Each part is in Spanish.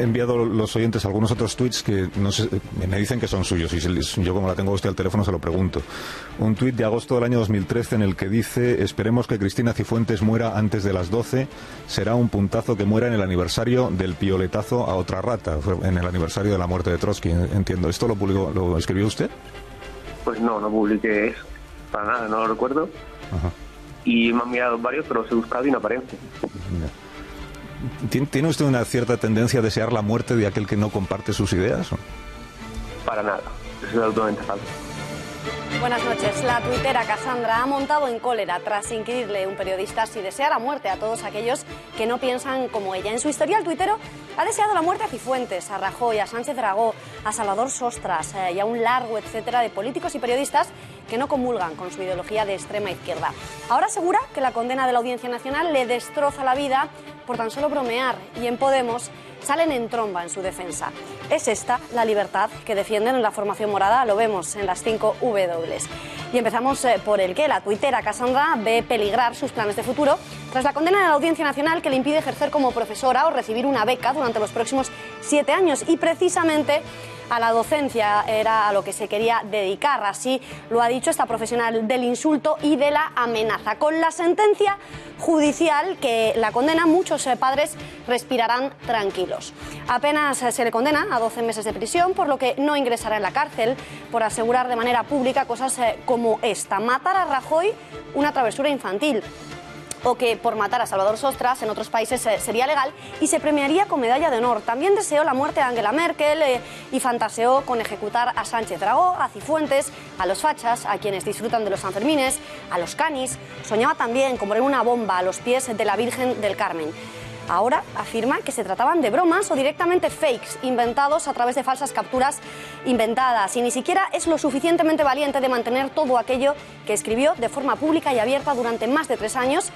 enviado los oyentes algunos otros tuits que no sé, me dicen que son suyos, y yo, como la tengo a usted al teléfono, se lo pregunto. Un tuit de agosto del año 2013 en el que dice: esperemos que Cristina Cifuentes muera antes de las 12, será un puntazo que muera en el aniversario del pioletazo a otra rata, en el aniversario de la muerte de Trotsky, entiendo. ¿Esto lo escribió usted? Pues no publiqué eso, para nada, no lo recuerdo. Ajá. Y me han mirado varios, pero los he buscado y no aparece. ¿Tiene usted una cierta tendencia a desear la muerte de aquel que no comparte sus ideas? Para nada, eso es absolutamente falso. Buenas noches. La tuitera Cassandra ha montado en cólera tras inquirirle un periodista si desea la muerte a todos aquellos que no piensan como ella. En su historial tuitero ha deseado la muerte a Cifuentes, a Rajoy, a Sánchez Dragó, a Salvador Sostras y a un largo etcétera de políticos y periodistas que no comulgan con su ideología de extrema izquierda. Ahora asegura que la condena de la Audiencia Nacional le destroza la vida por tan solo bromear, y en Podemos salen en tromba en su defensa. Es esta la libertad que defienden en la formación morada, lo vemos en las 5 W. Y empezamos por el qué. La tuitera Cassandra ve peligrar sus planes de futuro tras la condena de la Audiencia Nacional que le impide ejercer como profesora o recibir una beca durante los próximos 7 años. Y precisamente a la docencia era a lo que se quería dedicar. Así lo ha dicho esta profesional del insulto y de la amenaza. Con la sentencia judicial que la condena, muchos padres respirarán tranquilos. Apenas se le condena a 12 meses de prisión, por lo que no ingresará en la cárcel por asegurar de manera pública cosas como esta: matar a Rajoy, una travesura infantil, o que por matar a Salvador Sostras en otros países sería legal y se premiaría con medalla de honor. También deseó la muerte de Angela Merkel y fantaseó con ejecutar a Sánchez Dragó, a Cifuentes, a los fachas, a quienes disfrutan de los Sanfermines, a los canis. Soñaba también con poner una bomba a los pies de la Virgen del Carmen. Ahora afirma que se trataban de bromas o directamente fakes inventados a través de falsas capturas inventadas, y ni siquiera es lo suficientemente valiente de mantener todo aquello que escribió de forma pública y abierta durante más de 3 años.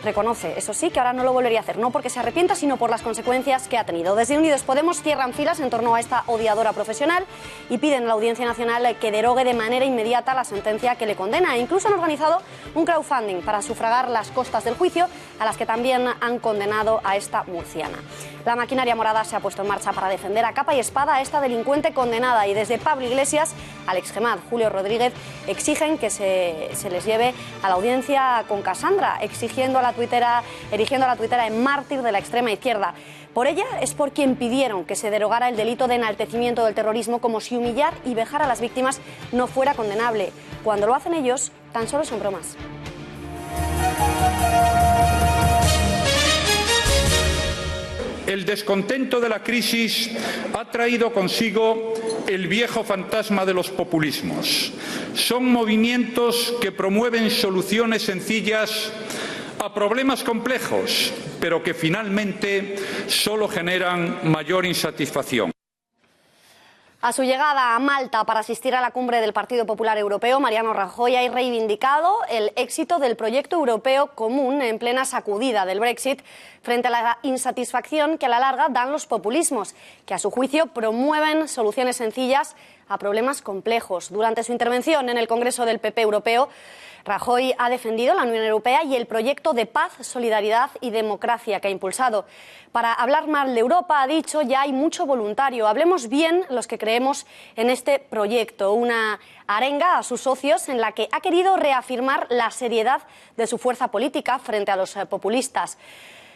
Reconoce, eso sí, que ahora no lo volvería a hacer, no porque se arrepienta, sino por las consecuencias que ha tenido. Desde Unidos Podemos cierran filas en torno a esta odiadora profesional y piden a la Audiencia Nacional que derogue de manera inmediata la sentencia que le condena. E incluso han organizado un crowdfunding para sufragar las costas del juicio, a las que también han condenado a esta murciana. La maquinaria morada se ha puesto en marcha para defender a capa y espada a esta delincuente condenada, y desde Pablo Iglesias al exgemad Julio Rodríguez exigen que se les lleve a la audiencia con Cassandra, erigiendo a la tuitera en mártir de la extrema izquierda. Por ella es por quien pidieron que se derogara el delito de enaltecimiento del terrorismo, como si humillar y vejar a las víctimas no fuera condenable. Cuando lo hacen ellos, tan solo son bromas. El descontento de la crisis ha traído consigo el viejo fantasma de los populismos. Son movimientos que promueven soluciones sencillas a problemas complejos, pero que finalmente solo generan mayor insatisfacción. A su llegada a Malta para asistir a la cumbre del Partido Popular Europeo, Mariano Rajoy ha reivindicado el éxito del proyecto europeo común en plena sacudida del Brexit, frente a la insatisfacción que a la larga dan los populismos, que a su juicio promueven soluciones sencillas a problemas complejos. Durante su intervención en el Congreso del PP Europeo, Rajoy ha defendido la Unión Europea y el proyecto de paz, solidaridad y democracia que ha impulsado. Para hablar mal de Europa, ha dicho, ya hay mucho voluntario. Hablemos bien los que creemos en este proyecto. Una arenga a sus socios en la que ha querido reafirmar la seriedad de su fuerza política frente a los populistas.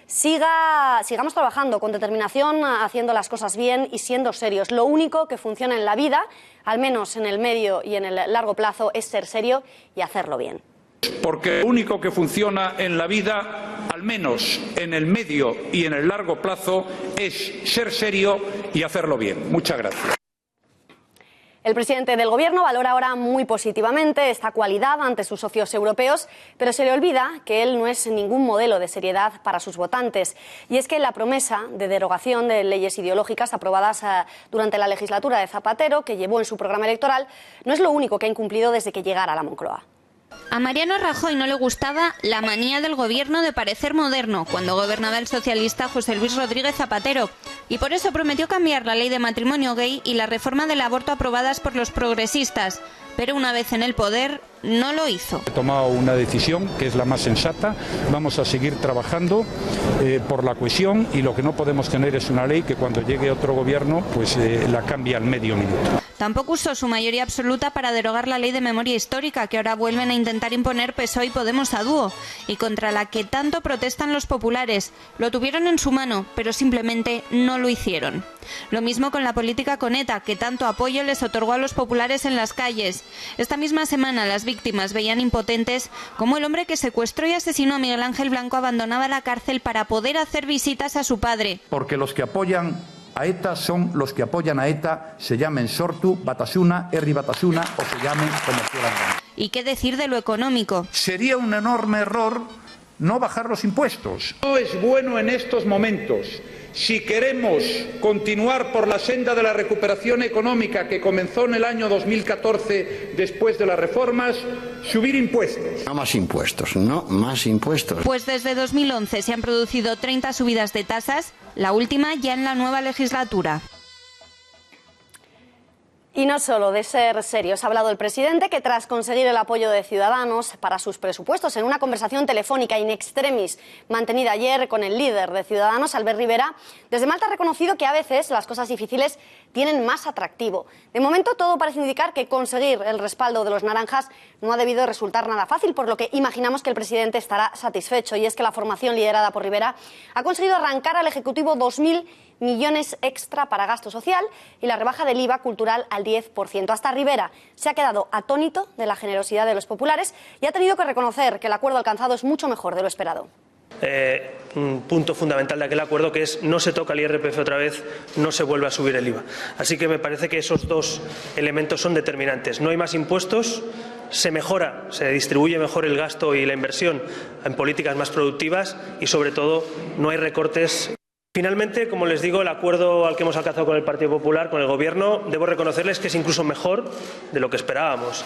Sigamos trabajando con determinación, haciendo las cosas bien y siendo serios. Lo único que funciona en la vida, al menos en el medio y en el largo plazo, es ser serio y hacerlo bien. Porque lo único que funciona en la vida, al menos en el medio y en el largo plazo, es ser serio y hacerlo bien. Muchas gracias. El presidente del Gobierno valora ahora muy positivamente esta cualidad ante sus socios europeos, pero se le olvida que él no es ningún modelo de seriedad para sus votantes. Y es que la promesa de derogación de leyes ideológicas aprobadas durante la legislatura de Zapatero, que llevó en su programa electoral, no es lo único que ha incumplido desde que llegara a la Moncloa. A Mariano Rajoy no le gustaba la manía del gobierno de parecer moderno cuando gobernaba el socialista José Luis Rodríguez Zapatero, y por eso prometió cambiar la ley de matrimonio gay y la reforma del aborto aprobadas por los progresistas. pero una vez en el poder no lo hizo. He tomado una decisión que es la más sensata. Vamos a seguir trabajando por la cohesión, y lo que no podemos tener es una ley que cuando llegue otro gobierno pues la cambie al medio minuto. Tampoco usó su mayoría absoluta para derogar la ley de memoria histórica que ahora vuelven a intentar imponer PSOE y Podemos a dúo, y contra la que tanto protestan los populares. Lo tuvieron en su mano, pero simplemente no lo hicieron. Lo mismo con la política con ETA, que tanto apoyo les otorgó a los populares en las calles. Esta misma semana las víctimas veían impotentes cómo el hombre que secuestró y asesinó a Miguel Ángel Blanco abandonaba la cárcel para poder hacer visitas a su padre. Porque los que apoyan a ETA son los que apoyan a ETA, se llamen Sortu, Batasuna, Herri Batasuna o se llamen como quieran. ¿Y qué decir de lo económico? Sería un enorme error no bajar los impuestos. No es bueno en estos momentos, si queremos continuar por la senda de la recuperación económica que comenzó en el año 2014 después de las reformas, subir impuestos. No más impuestos, no más impuestos. Pues desde 2011 se han producido 30 subidas de tasas, la última ya en la nueva legislatura. Y no solo de ser serios, ha hablado el presidente que tras conseguir el apoyo de Ciudadanos para sus presupuestos en una conversación telefónica in extremis mantenida ayer con el líder de Ciudadanos, Albert Rivera, desde Malta ha reconocido que a veces las cosas difíciles tienen más atractivo. De momento todo parece indicar que conseguir el respaldo de los naranjas no ha debido resultar nada fácil, por lo que imaginamos que el presidente estará satisfecho, y es que la formación liderada por Rivera ha conseguido arrancar al Ejecutivo 2.000 millones extra para gasto social y la rebaja del IVA cultural al 10%. Hasta Rivera se ha quedado atónito de la generosidad de los populares y ha tenido que reconocer que el acuerdo alcanzado es mucho mejor de lo esperado. Un punto fundamental de aquel acuerdo, que es no se toca el IRPF otra vez, no se vuelve a subir el IVA. Así que me parece que esos dos elementos son determinantes. No hay más impuestos, se mejora, se distribuye mejor el gasto y la inversión en políticas más productivas y, sobre todo, no hay recortes. Finalmente, como les digo, el acuerdo al que hemos alcanzado con el Partido Popular, con el Gobierno, debo reconocerles que es incluso mejor de lo que esperábamos.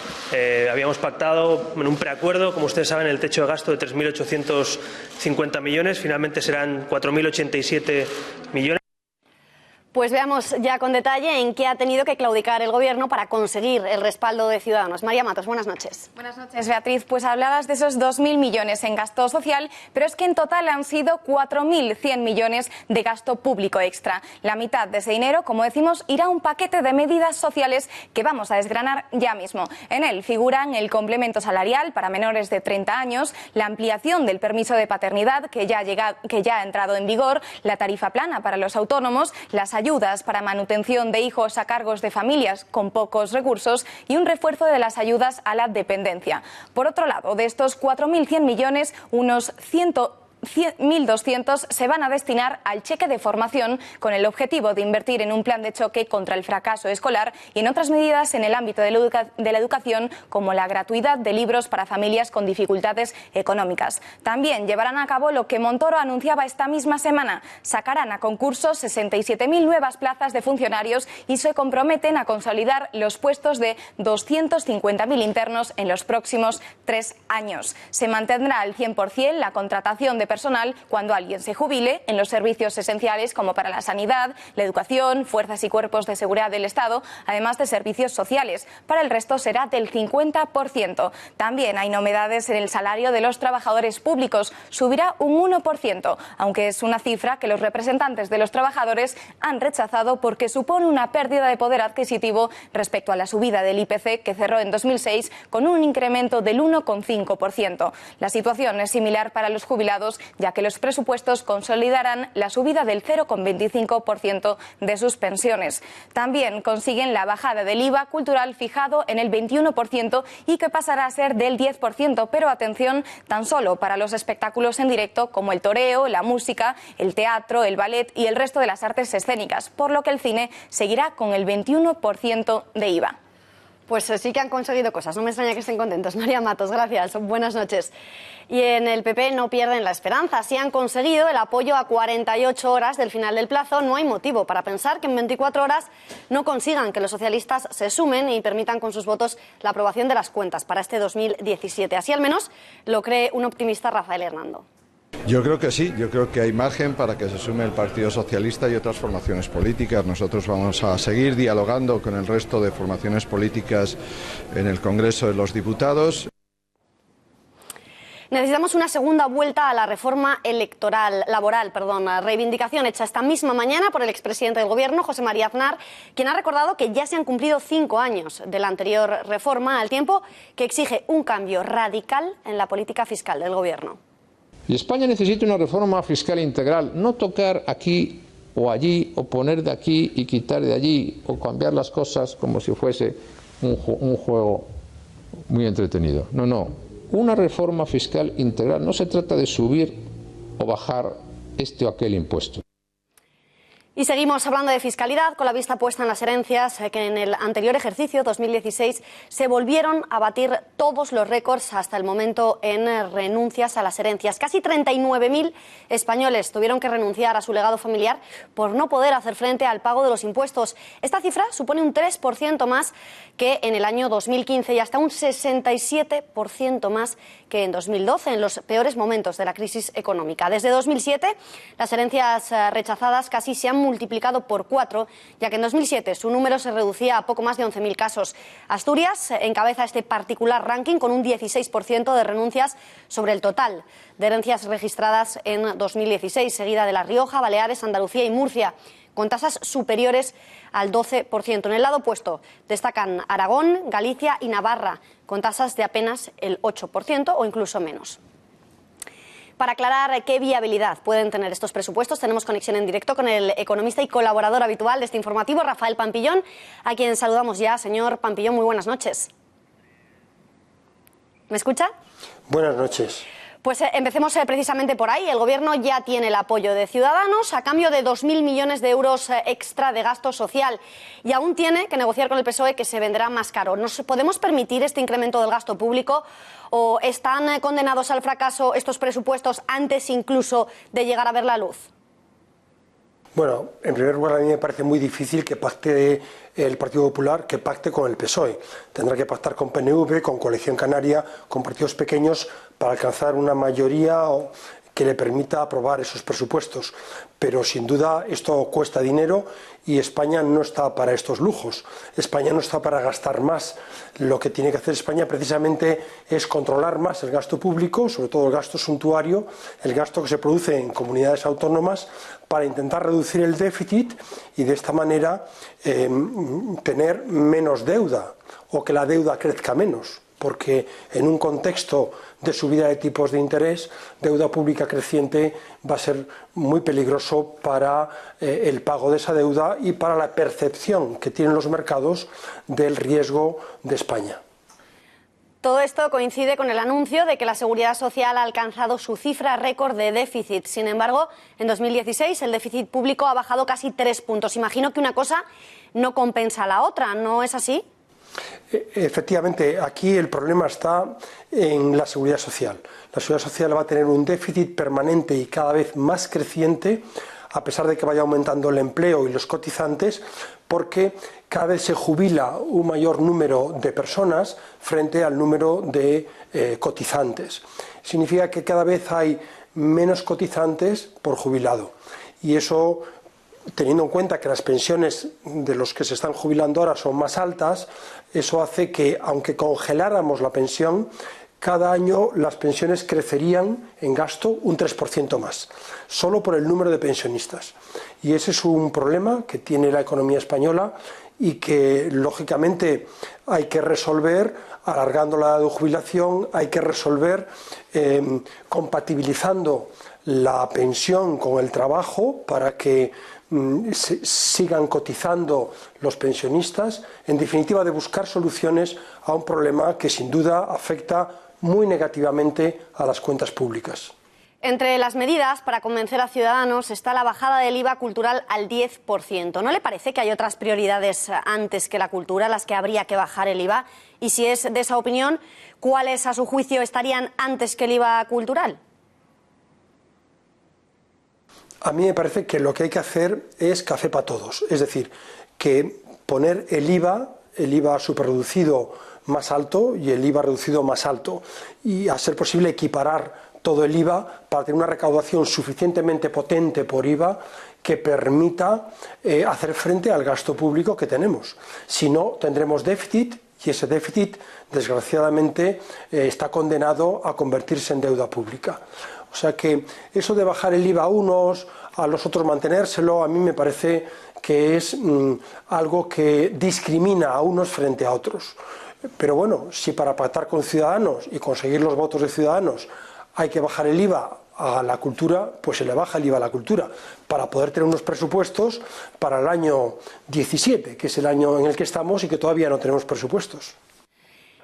Habíamos pactado en un preacuerdo, como ustedes saben, el techo de gasto de 3.850 millones, finalmente serán 4.087 millones. Pues veamos ya con detalle en qué ha tenido que claudicar el Gobierno para conseguir el respaldo de Ciudadanos. María Matos, buenas noches. Buenas noches, Beatriz. Pues hablabas de esos 2.000 millones en gasto social, pero es que en total han sido 4.100 millones de gasto público extra. La mitad de ese dinero, como decimos, irá a un paquete de medidas sociales que vamos a desgranar ya mismo. En él figuran el complemento salarial para menores de 30 años, la ampliación del permiso de paternidad que ya ha entrado en vigor, la tarifa plana para los autónomos, las ayudas para manutención de hijos a cargos de familias con pocos recursos y un refuerzo de las ayudas a la dependencia. Por otro lado, de estos 4.100 millones, unos 1.200 se van a destinar al cheque de formación con el objetivo de invertir en un plan de choque contra el fracaso escolar y en otras medidas en el ámbito de la educación, como la gratuidad de libros para familias con dificultades económicas. También llevarán a cabo lo que Montoro anunciaba esta misma semana: sacarán a concurso 67.000 nuevas plazas de funcionarios y se comprometen a consolidar los puestos de 250.000 internos en los próximos 3 años. Se mantendrá al 100% la contratación de personal cuando alguien se jubile en los servicios esenciales como para la sanidad, la educación, fuerzas y cuerpos de seguridad del Estado, además de servicios sociales. Para el resto será del 50%. También hay novedades en el salario de los trabajadores públicos. Subirá un 1%, aunque es una cifra que los representantes de los trabajadores han rechazado porque supone una pérdida de poder adquisitivo respecto a la subida del IPC, que cerró en 2006 con un incremento del 1,5%. La situación es similar para los jubilados, ya que los presupuestos consolidarán la subida del 0,25% de sus pensiones. También consiguen la bajada del IVA cultural fijado en el 21% y que pasará a ser del 10%, pero atención, tan solo para los espectáculos en directo como el toreo, la música, el teatro, el ballet y el resto de las artes escénicas, por lo que el cine seguirá con el 21% de IVA. Pues sí que han conseguido cosas, no me extraña que estén contentos. María Matos, gracias, buenas noches. Y en el PP no pierden la esperanza. Si han conseguido el apoyo a 48 horas del final del plazo, no hay motivo para pensar que en 24 horas no consigan que los socialistas se sumen y permitan con sus votos la aprobación de las cuentas para este 2017. Así al menos lo cree un optimista Rafael Hernando. Yo creo que sí, yo creo que hay margen para que se sume el Partido Socialista y otras formaciones políticas. Nosotros vamos a seguir dialogando con el resto de formaciones políticas en el Congreso de los Diputados. Necesitamos una segunda vuelta a la reforma laboral. Reivindicación hecha esta misma mañana por el expresidente del Gobierno, José María Aznar, quien ha recordado que ya se han cumplido 5 años de la anterior reforma, al tiempo que exige un cambio radical en la política fiscal del Gobierno. Y España necesita una reforma fiscal integral, no tocar aquí o allí, o poner de aquí y quitar de allí, o cambiar las cosas como si fuese un juego muy entretenido. No, no. Una reforma fiscal integral. No se trata de subir o bajar este o aquel impuesto. Y seguimos hablando de fiscalidad, con la vista puesta en las herencias, que en el anterior ejercicio, 2016, se volvieron a batir todos los récords hasta el momento en renuncias a las herencias. Casi 39.000 españoles tuvieron que renunciar a su legado familiar por no poder hacer frente al pago de los impuestos. Esta cifra supone un 3% más que en el año 2015 y hasta un 67% más que en 2012, en los peores momentos de la crisis económica. Desde 2007, las herencias rechazadas casi se han multiplicado por 4, ya que en 2007 su número se reducía a poco más de 11.000 casos. Asturias encabeza este particular ranking con un 16% de renuncias sobre el total de herencias registradas en 2016, seguida de La Rioja, Baleares, Andalucía y Murcia, con tasas superiores al 12%. En el lado opuesto destacan Aragón, Galicia y Navarra, con tasas de apenas el 8% o incluso menos. Para aclarar qué viabilidad pueden tener estos presupuestos, tenemos conexión en directo con el economista y colaborador habitual de este informativo, Rafael Pampillón, a quien saludamos ya. Señor Pampillón, muy buenas noches. ¿Me escucha? Buenas noches. Pues empecemos precisamente por ahí. El Gobierno ya tiene el apoyo de Ciudadanos a cambio de 2.000 millones de euros extra de gasto social y aún tiene que negociar con el PSOE, que se venderá más caro. ¿Nos podemos permitir este incremento del gasto público o están condenados al fracaso estos presupuestos antes incluso de llegar a ver la luz? Bueno, en primer lugar, a mí me parece muy difícil que pacte el Partido Popular, que pacte con el PSOE. Tendrá que pactar con PNV, con Coalición Canaria, con partidos pequeños para alcanzar una mayoría que le permita aprobar esos presupuestos. Pero sin duda esto cuesta dinero y España no está para estos lujos. España no está para gastar más. Lo que tiene que hacer España precisamente es controlar más el gasto público, sobre todo el gasto suntuario, el gasto que se produce en comunidades autónomas, para intentar reducir el déficit y de esta manera tener menos deuda o que la deuda crezca menos. Porque en un contexto de subida de tipos de interés, deuda pública creciente va a ser muy peligroso para el pago de esa deuda y para la percepción que tienen los mercados del riesgo de España. Todo esto coincide con el anuncio de que la Seguridad Social ha alcanzado su cifra récord de déficit. Sin embargo, en 2016 el déficit público ha bajado casi 3 puntos. Imagino que una cosa no compensa a la otra, ¿no es así? Efectivamente, aquí el problema está en la seguridad social. La seguridad social va a tener un déficit permanente y cada vez más creciente, a pesar de que vaya aumentando el empleo y los cotizantes, porque cada vez se jubila un mayor número de personas frente al número de cotizantes. Significa que cada vez hay menos cotizantes por jubilado. Y eso, teniendo en cuenta que las pensiones de los que se están jubilando ahora son más altas, eso hace que, aunque congeláramos la pensión, cada año las pensiones crecerían en gasto un 3% más, solo por el número de pensionistas. Y ese es un problema que tiene la economía española y que, lógicamente, hay que resolver alargando la edad de jubilación, hay que resolver compatibilizando la pensión con el trabajo para que sigan cotizando los pensionistas, en definitiva de buscar soluciones a un problema que sin duda afecta muy negativamente a las cuentas públicas. Entre las medidas para convencer a Ciudadanos está la bajada del IVA cultural al 10%. ¿No le parece que hay otras prioridades antes que la cultura, las que habría que bajar el IVA? Y si es de esa opinión, ¿cuáles a su juicio estarían antes que el IVA cultural? A mí me parece que lo que hay que hacer es café para todos, es decir, que poner el IVA superreducido más alto y el IVA reducido más alto, y a ser posible equiparar todo el IVA para tener una recaudación suficientemente potente por IVA que permita hacer frente al gasto público que tenemos. Si no, tendremos déficit y ese déficit, desgraciadamente, está condenado a convertirse en deuda pública. O sea que eso de bajar el IVA a unos, a los otros mantenérselo, a mí me parece que es algo que discrimina a unos frente a otros. Pero bueno, si para pactar con Ciudadanos y conseguir los votos de Ciudadanos hay que bajar el IVA a la cultura, pues se le baja el IVA a la cultura, para poder tener unos presupuestos para el año 17, que es el año en el que estamos y que todavía no tenemos presupuestos.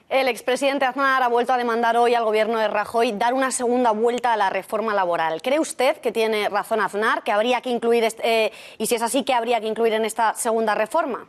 El expresidente Aznar ha vuelto a demandar hoy al gobierno de Rajoy dar una segunda vuelta a la reforma laboral. ¿Cree usted que tiene razón Aznar, que habría que incluir, y si es así, qué habría que incluir en esta segunda reforma?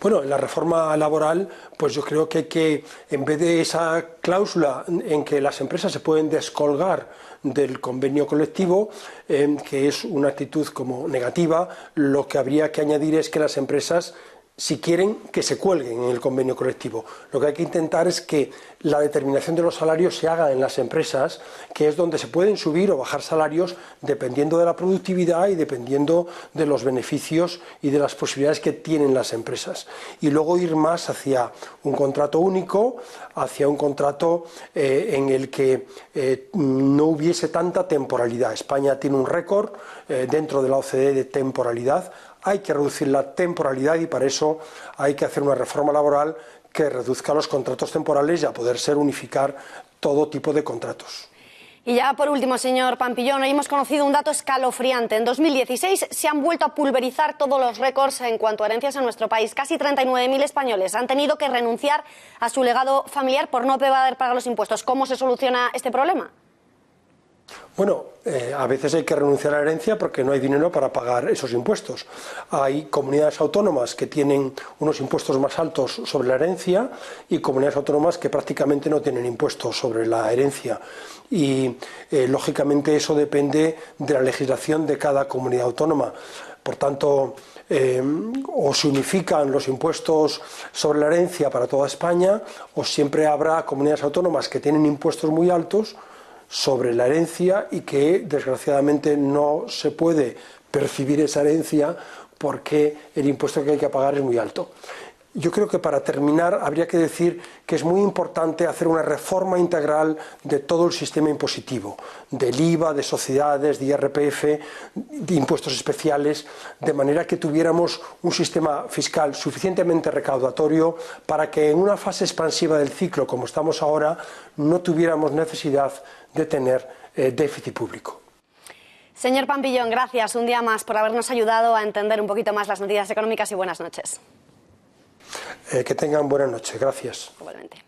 Bueno, en la reforma laboral, pues yo creo que hay que, en vez de esa cláusula en que las empresas se pueden descolgar del convenio colectivo, que es una actitud como negativa, lo que habría que añadir es que las empresas, si quieren, que se cuelguen en el convenio colectivo. Lo que hay que intentar es que la determinación de los salarios se haga en las empresas, que es donde se pueden subir o bajar salarios dependiendo de la productividad y dependiendo de los beneficios y de las posibilidades que tienen las empresas. Y luego ir más hacia un contrato único, hacia un contrato en el que no hubiese tanta temporalidad. España tiene un récord dentro de la OCDE de temporalidad. Hay que reducir la temporalidad y para eso hay que hacer una reforma laboral que reduzca los contratos temporales y a poder ser unificar todo tipo de contratos. Y ya por último, señor Pampillón, hoy hemos conocido un dato escalofriante. En 2016 se han vuelto a pulverizar todos los récords en cuanto a herencias en nuestro país. Casi 39.000 españoles han tenido que renunciar a su legado familiar por no poder pagar los impuestos. ¿Cómo se soluciona este problema? Bueno, a veces hay que renunciar a la herencia porque no hay dinero para pagar esos impuestos. Hay comunidades autónomas que tienen unos impuestos más altos sobre la herencia y comunidades autónomas que prácticamente no tienen impuestos sobre la herencia. Y lógicamente eso depende de la legislación de cada comunidad autónoma. Por tanto, o se unifican los impuestos sobre la herencia para toda España, o siempre habrá comunidades autónomas que tienen impuestos muy altos sobre la herencia y que desgraciadamente no se puede percibir esa herencia porque el impuesto que hay que pagar es muy alto. Yo creo que para terminar habría que decir que es muy importante hacer una reforma integral de todo el sistema impositivo, del IVA, de sociedades, de IRPF, de impuestos especiales, de manera que tuviéramos un sistema fiscal suficientemente recaudatorio para que en una fase expansiva del ciclo como estamos ahora no tuviéramos necesidad de tener déficit público. Señor Pampillón, gracias un día más por habernos ayudado a entender un poquito más las noticias económicas y buenas noches. Que tengan buena noche. Gracias. Igualmente.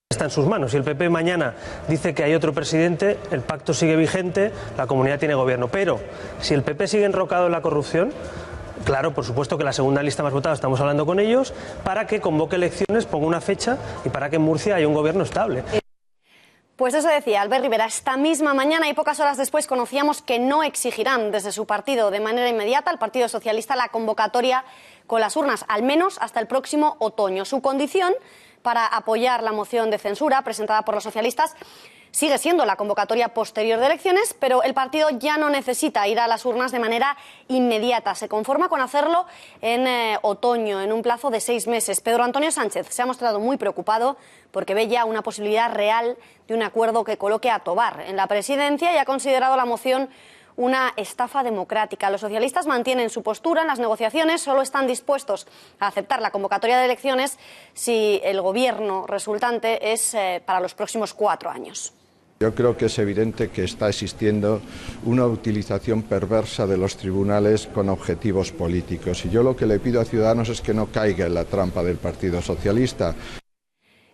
Está en sus manos. Si el PP mañana dice que hay otro presidente, el pacto sigue vigente, la comunidad tiene gobierno. Pero si el PP sigue enrocado en la corrupción, claro, por supuesto que la segunda lista más votada, estamos hablando con ellos, para que convoque elecciones, ponga una fecha y para que en Murcia haya un gobierno estable. Pues eso decía Albert Rivera esta misma mañana y pocas horas después conocíamos que no exigirán desde su partido de manera inmediata al Partido Socialista la convocatoria con las urnas, al menos hasta el próximo otoño. Su condición para apoyar la moción de censura presentada por los socialistas sigue siendo la convocatoria posterior de elecciones, pero el partido ya no necesita ir a las urnas de manera inmediata. Se conforma con hacerlo en otoño, en un plazo de 6 meses. Pedro Antonio Sánchez se ha mostrado muy preocupado porque ve ya una posibilidad real de un acuerdo que coloque a Tobar en la presidencia y ha considerado la moción una estafa democrática. Los socialistas mantienen su postura en las negociaciones, solo están dispuestos a aceptar la convocatoria de elecciones si el gobierno resultante es para los próximos 4 años. Yo creo que es evidente que está existiendo una utilización perversa de los tribunales con objetivos políticos. Y yo lo que le pido a Ciudadanos es que no caiga en la trampa del Partido Socialista.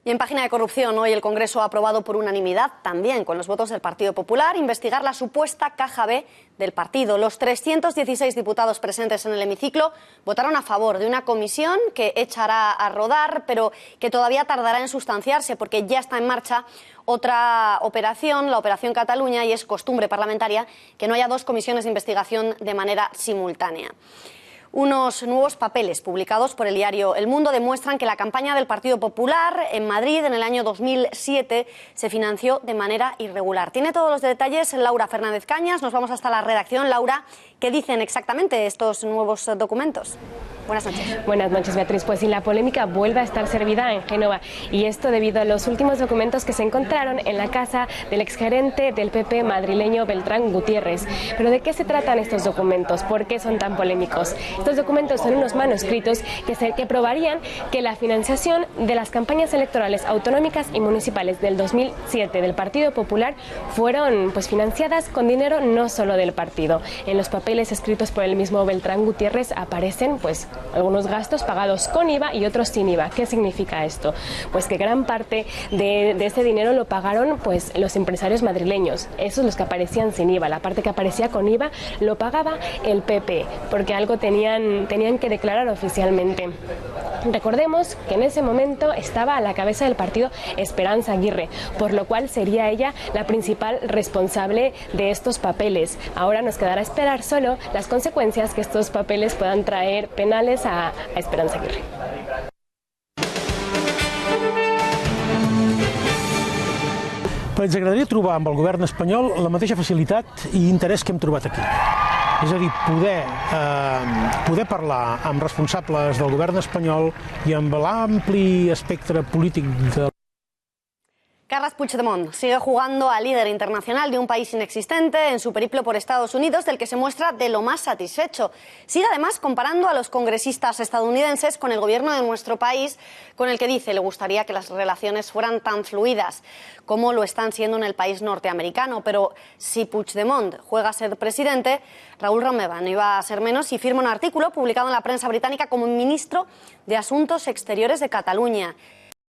Y en página de corrupción, hoy el Congreso ha aprobado por unanimidad, también con los votos del Partido Popular, investigar la supuesta caja B del partido. Los 316 diputados presentes en el hemiciclo votaron a favor de una comisión que echará a rodar, pero que todavía tardará en sustanciarse porque ya está en marcha otra operación, la Operación Cataluña, y es costumbre parlamentaria que no haya 2 comisiones de investigación de manera simultánea. Unos nuevos papeles publicados por el diario El Mundo demuestran que la campaña del Partido Popular en Madrid en el año 2007 se financió de manera irregular. Tiene todos los detalles Laura Fernández Cañas. Nos vamos hasta la redacción. Laura, ¿qué dicen exactamente estos nuevos documentos? Buenas noches. Buenas noches, Beatriz. Pues sí, la polémica vuelve a estar servida en Génova, y esto debido a los últimos documentos que se encontraron en la casa del exgerente del PP madrileño Beltrán Gutiérrez. Pero ¿de qué se tratan estos documentos? ¿Por qué son tan polémicos? Estos documentos son unos manuscritos que probarían que la financiación de las campañas electorales autonómicas y municipales del 2007 del Partido Popular fueron financiadas con dinero no solo del partido. En los papeles escritos por el mismo Beltrán Gutiérrez aparecen algunos gastos pagados con IVA y otros sin IVA. ¿Qué significa esto? Pues que gran parte de ese dinero lo pagaron los empresarios madrileños. Esos los que aparecían sin IVA. La parte que aparecía con IVA lo pagaba el PP, porque algo tenían que declarar oficialmente. Recordemos que en ese momento estaba a la cabeza del partido Esperanza Aguirre, por lo cual sería ella la principal responsable de estos papeles. Ahora nos quedará esperar solo las consecuencias que estos papeles puedan traer penales a Esperanza Aguirre. Ens agradaria trobar amb el govern espanyol la mateixa facilitat i interès que hem trobat aquí. És a dir, poder parlar amb responsables del govern espanyol i amb l'ampli espectre polític de... Carles Puigdemont sigue jugando al líder internacional de un país inexistente en su periplo por Estados Unidos, del que se muestra de lo más satisfecho. Sigue además comparando a los congresistas estadounidenses con el gobierno de nuestro país, con el que dice le gustaría que las relaciones fueran tan fluidas como lo están siendo en el país norteamericano. Pero si Puigdemont juega a ser presidente, Raül Romeva no iba a ser menos y firma un artículo publicado en la prensa británica como ministro de Asuntos Exteriores de Cataluña.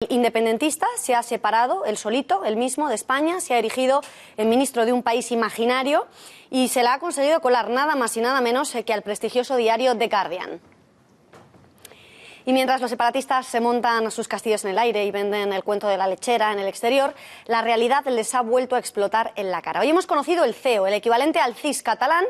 El independentista se ha separado, él solito, él mismo, de España, se ha erigido en ministro de un país imaginario y se la ha conseguido colar nada más y nada menos que al prestigioso diario The Guardian. Y mientras los separatistas se montan sus castillos en el aire y venden el cuento de la lechera en el exterior, la realidad les ha vuelto a explotar en la cara. Hoy hemos conocido el CEO, el equivalente al CIS catalán,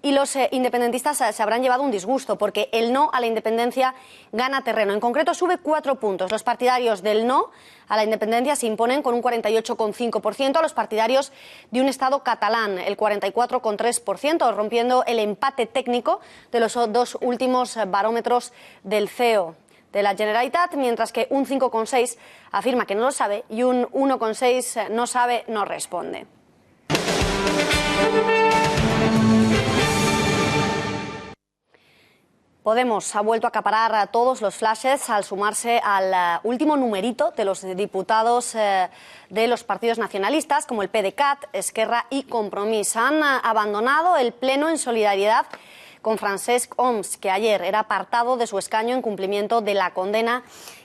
y los independentistas se habrán llevado un disgusto porque el no a la independencia gana terreno. En concreto sube 4 puntos. Los partidarios del no a la independencia se imponen con un 48,5% a los partidarios de un Estado catalán, el 44,3%, rompiendo el empate técnico de los dos últimos barómetros del CEO de la Generalitat, mientras que un 5,6% afirma que no lo sabe y un 1,6% no sabe, no responde. Podemos ha vuelto a acaparar a todos los flashes al sumarse al último numerito de los diputados de los partidos nacionalistas como el PDeCAT, Esquerra y Compromís. Han abandonado el pleno en solidaridad con Francesc Homs, que ayer era apartado de su escaño en cumplimiento de la condena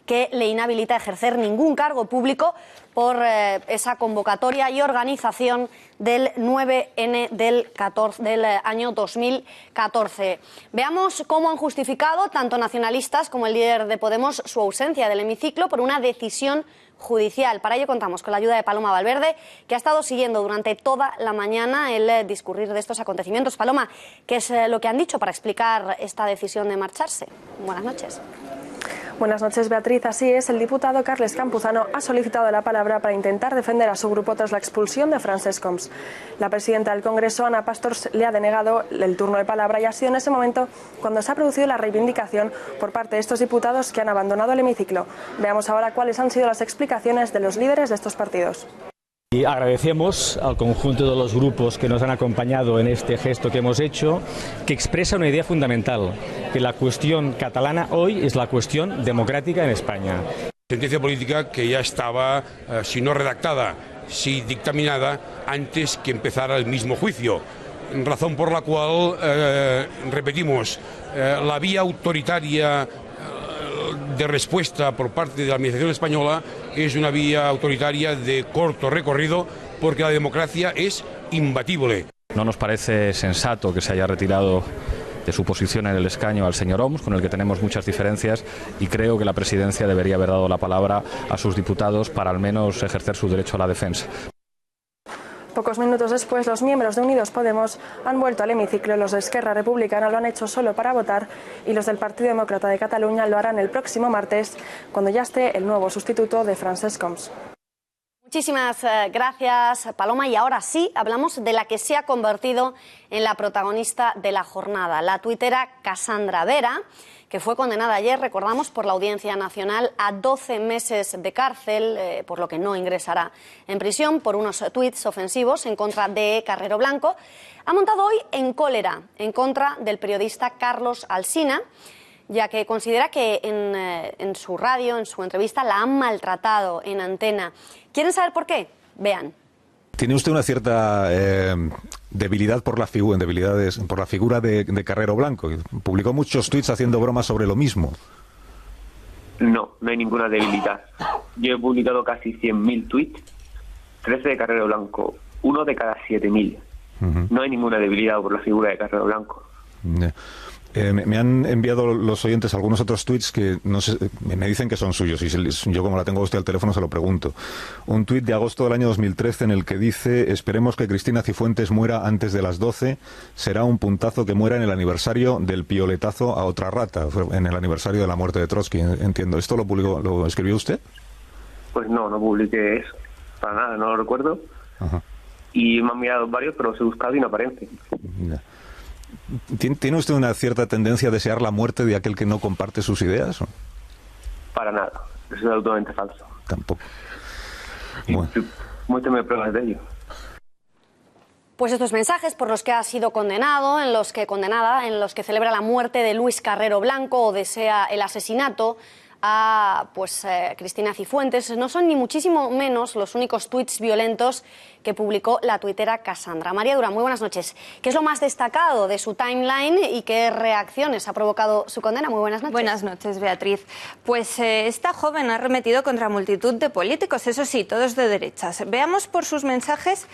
que le inhabilita a ejercer ningún cargo público por esa convocatoria y organización del 9N del año 2014. Veamos cómo han justificado tanto nacionalistas como el líder de Podemos su ausencia del hemiciclo por una decisión judicial. Para ello contamos con la ayuda de Paloma Valverde, que ha estado siguiendo durante toda la mañana el discurrir de estos acontecimientos. Paloma, ¿qué es lo que han dicho para explicar esta decisión de marcharse? Buenas noches. Buenas noches, Beatriz. Así es, el diputado Carles Campuzano ha solicitado la palabra para intentar defender a su grupo tras la expulsión de Francesc Homs. La presidenta del Congreso, Ana Pastor, le ha denegado el turno de palabra y ha sido en ese momento cuando se ha producido la reivindicación por parte de estos diputados que han abandonado el hemiciclo. Veamos ahora cuáles han sido las explicaciones de los líderes de estos partidos. Y agradecemos al conjunto de los grupos que nos han acompañado en este gesto que hemos hecho, que expresa una idea fundamental, que la cuestión catalana hoy es la cuestión democrática en España. Sentencia política que ya estaba, si no redactada, si dictaminada, antes que empezara el mismo juicio, razón por la cual, repetimos, la vía autoritaria de respuesta por parte de la Administración española es una vía autoritaria de corto recorrido porque la democracia es imbatible. No nos parece sensato que se haya retirado de su posición en el escaño al señor Homs, con el que tenemos muchas diferencias, y creo que la presidencia debería haber dado la palabra a sus diputados para al menos ejercer su derecho a la defensa. Pocos minutos después, los miembros de Unidos Podemos han vuelto al hemiciclo. Los de Esquerra Republicana lo han hecho solo para votar y los del Partido Demócrata de Cataluña lo harán el próximo martes, cuando ya esté el nuevo sustituto de Francesc Homs. Muchísimas gracias, Paloma. Y ahora sí, hablamos de la que se ha convertido en la protagonista de la jornada, la tuitera Cassandra Vera, que fue condenada ayer, recordamos, por la Audiencia Nacional a 12 meses de cárcel, por lo que no ingresará en prisión por unos tuits ofensivos en contra de Carrero Blanco. Ha montado hoy en cólera en contra del periodista Carlos Alsina, ya que considera que en su radio, en su entrevista, la han maltratado en antena. ¿Quieren saber por qué? Vean. ¿Tiene usted una cierta debilidad por la figura de Carrero Blanco? Publicó muchos tuits haciendo bromas sobre lo mismo. No, no hay ninguna debilidad. Yo he publicado casi 100.000 tweets, 13 de Carrero Blanco, uno de cada 7.000. No hay ninguna debilidad por la figura de Carrero Blanco. Me han enviado los oyentes algunos otros tuits que no sé, me dicen que son suyos, y yo, como la tengo a usted al teléfono, se lo pregunto. Un tuit de agosto del año 2013 en el que dice: esperemos que Cristina Cifuentes muera antes de las 12, será un puntazo que muera en el aniversario del pioletazo a otra rata, en el aniversario de la muerte de Trotsky, entiendo. ¿Esto lo escribió usted? Pues no publiqué eso, para nada, no lo recuerdo. Ajá. Y me han mirado varios, pero los he buscado y no aparece. Ya. ¿Tiene usted una cierta tendencia a desear la muerte de aquel que no comparte sus ideas? Para nada, eso es absolutamente falso. Tampoco. Bueno. Muéstrame pruebas de ello. Pues estos mensajes por los que ha sido condenado, en los que celebra la muerte de Luis Carrero Blanco o desea el asesinato a Cristina Cifuentes, no son ni muchísimo menos los únicos tuits violentos que publicó la tuitera Cassandra. María Durán, muy buenas noches. ¿Qué es lo más destacado de su timeline y qué reacciones ha provocado su condena? Muy buenas noches. Buenas noches, Beatriz. Pues esta joven ha arremetido contra multitud de políticos, eso sí, todos de derechas. Veamos por sus mensajes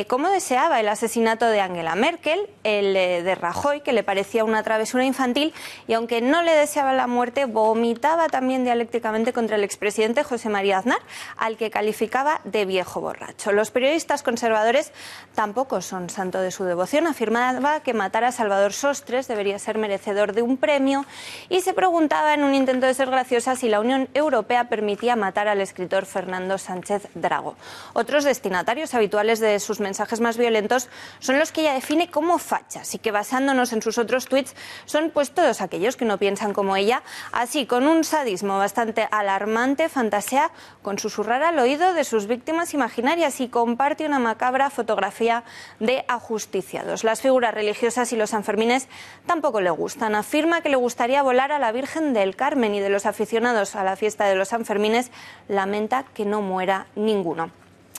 cómo deseaba el asesinato de Angela Merkel, el de Rajoy, que le parecía una travesura infantil, y aunque no le deseaba la muerte, vomitaba también dialécticamente contra el expresidente José María Aznar, al que calificaba de viejo borracho. Los periodistas conservadores tampoco son santo de su devoción. Afirmaba que matar a Salvador Sostres debería ser merecedor de un premio y se preguntaba, en un intento de ser graciosa, si la Unión Europea permitía matar al escritor Fernando Sánchez Drago. Otros destinatarios habituales de sus mensajes más violentos son los que ella define como fachas y que, basándonos en sus otros tuits, son pues todos aquellos que no piensan como ella. Así, con un sadismo bastante alarmante, fantasea con susurrar al oído de sus víctimas imaginarias y comparte una macabra fotografía de ajusticiados. Las figuras religiosas y los sanfermines tampoco le gustan. Afirma que le gustaría volar a la Virgen del Carmen, y de los aficionados a la fiesta de los sanfermines lamenta que no muera ninguno.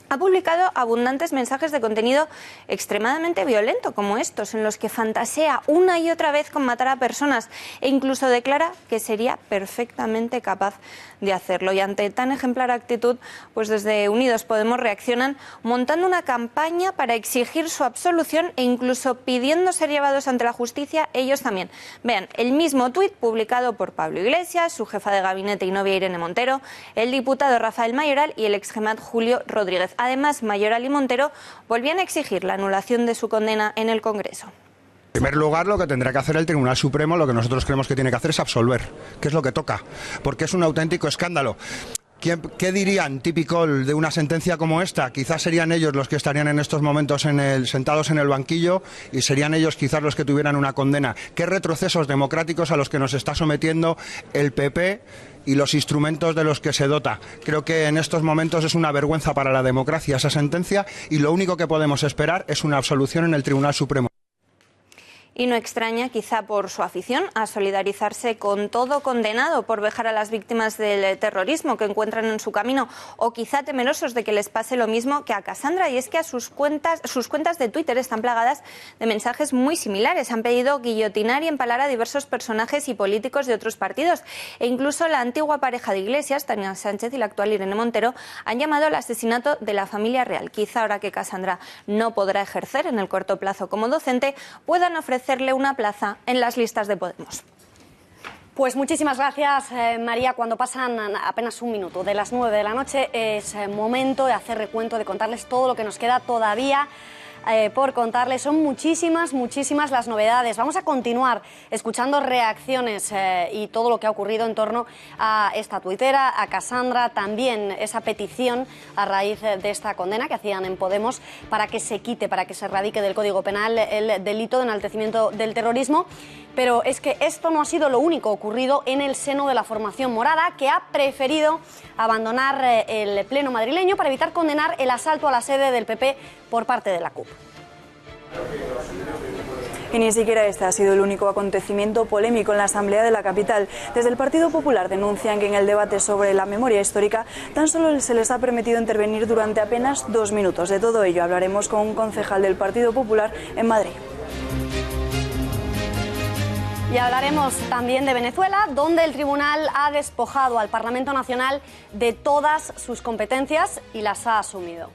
Ha publicado abundantes mensajes de contenido extremadamente violento, como estos, en los que fantasea una y otra vez con matar a personas e incluso declara que sería perfectamente capaz de hacerlo. Y ante tan ejemplar actitud, pues desde Unidos Podemos reaccionan montando una campaña para exigir su absolución e incluso pidiendo ser llevados ante la justicia ellos también. Vean, el mismo tuit publicado por Pablo Iglesias, su jefa de gabinete y novia Irene Montero, el diputado Rafael Mayoral y el exgemat Julio Rodríguez. Además, Mayoral y Montero volvían a exigir la anulación de su condena en el Congreso. En primer lugar, lo que tendrá que hacer el Tribunal Supremo, lo que nosotros creemos que tiene que hacer es absolver, que es lo que toca, porque es un auténtico escándalo. ¿Qué dirían típico de una sentencia como esta? Quizás serían ellos los que estarían en estos momentos sentados en el banquillo, y serían ellos quizás los que tuvieran una condena. ¿Qué retrocesos democráticos a los que nos está sometiendo el PP y los instrumentos de los que se dota? Creo que en estos momentos es una vergüenza para la democracia esa sentencia, y lo único que podemos esperar es una absolución en el Tribunal Supremo. Y no extraña, quizá por su afición a solidarizarse con todo condenado por vejar a las víctimas del terrorismo que encuentran en su camino, o quizá temerosos de que les pase lo mismo que a Cassandra, y es que a sus cuentas de Twitter están plagadas de mensajes muy similares. Han pedido guillotinar y empalar a diversos personajes y políticos de otros partidos, e incluso la antigua pareja de Iglesias, Tania Sánchez, y la actual Irene Montero, han llamado al asesinato de la familia real. Quizá ahora que Cassandra no podrá ejercer en el corto plazo como docente, puedan ofrecerle una plaza en las listas de Podemos. Pues muchísimas gracias, María. Cuando pasan apenas un minuto de las 9 de la noche es momento de hacer recuento, de contarles todo lo que nos queda todavía por contarles. Son muchísimas las novedades. Vamos a continuar escuchando reacciones y todo lo que ha ocurrido en torno a esta tuitera, a Cassandra, también esa petición a raíz de esta condena que hacían en Podemos para que se quite, para que se erradique del Código Penal el delito de enaltecimiento del terrorismo. Pero es que esto no ha sido lo único ocurrido en el seno de la formación morada, que ha preferido abandonar el pleno madrileño para evitar condenar el asalto a la sede del PP por parte de la CUP. Y ni siquiera este ha sido el único acontecimiento polémico en la Asamblea de la capital. Desde el Partido Popular denuncian que en el debate sobre la memoria histórica tan solo se les ha permitido intervenir durante apenas 2 minutos. De todo ello hablaremos con un concejal del Partido Popular en Madrid. Y hablaremos también de Venezuela, donde el tribunal ha despojado al Parlamento Nacional de todas sus competencias y las ha asumido.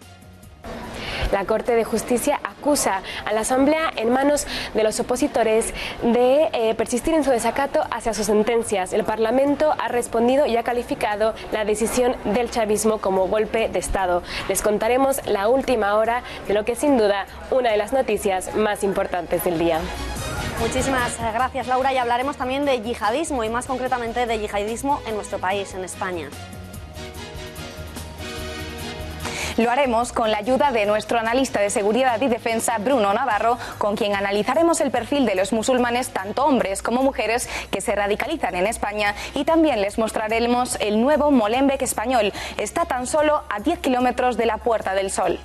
La Corte de Justicia acusa a la Asamblea en manos de los opositores de persistir en su desacato hacia sus sentencias. El Parlamento ha respondido y ha calificado la decisión del chavismo como golpe de Estado. Les contaremos la última hora de lo que es sin duda una de las noticias más importantes del día. Muchísimas gracias, Laura, y hablaremos también de yihadismo y más concretamente de yihadismo en nuestro país, en España. Lo haremos con la ayuda de nuestro analista de seguridad y defensa, Bruno Navarro, con quien analizaremos el perfil de los musulmanes, tanto hombres como mujeres, que se radicalizan en España, y también les mostraremos el nuevo Molenbeek español. Está tan solo a 10 kilómetros de la Puerta del Sol.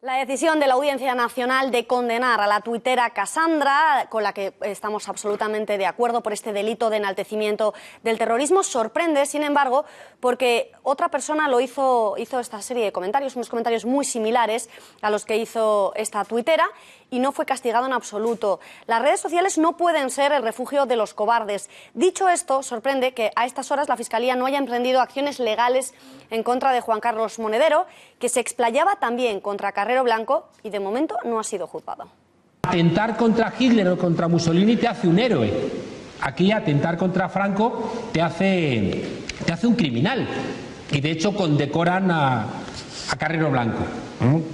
La decisión de la Audiencia Nacional de condenar a la tuitera Cassandra, con la que estamos absolutamente de acuerdo por este delito de enaltecimiento del terrorismo, sorprende, sin embargo, porque otra persona hizo esta serie de comentarios, unos comentarios muy similares a los que hizo esta tuitera, y no fue castigado en absoluto. Las redes sociales no pueden ser el refugio de los cobardes. Dicho esto, sorprende que a estas horas la Fiscalía no haya emprendido acciones legales en contra de Juan Carlos Monedero, que se explayaba también contra Carrero Blanco y de momento no ha sido juzgado. Atentar contra Hitler o contra Mussolini te hace un héroe. Aquí atentar contra Franco te hace un criminal. Y de hecho condecoran a Carrero Blanco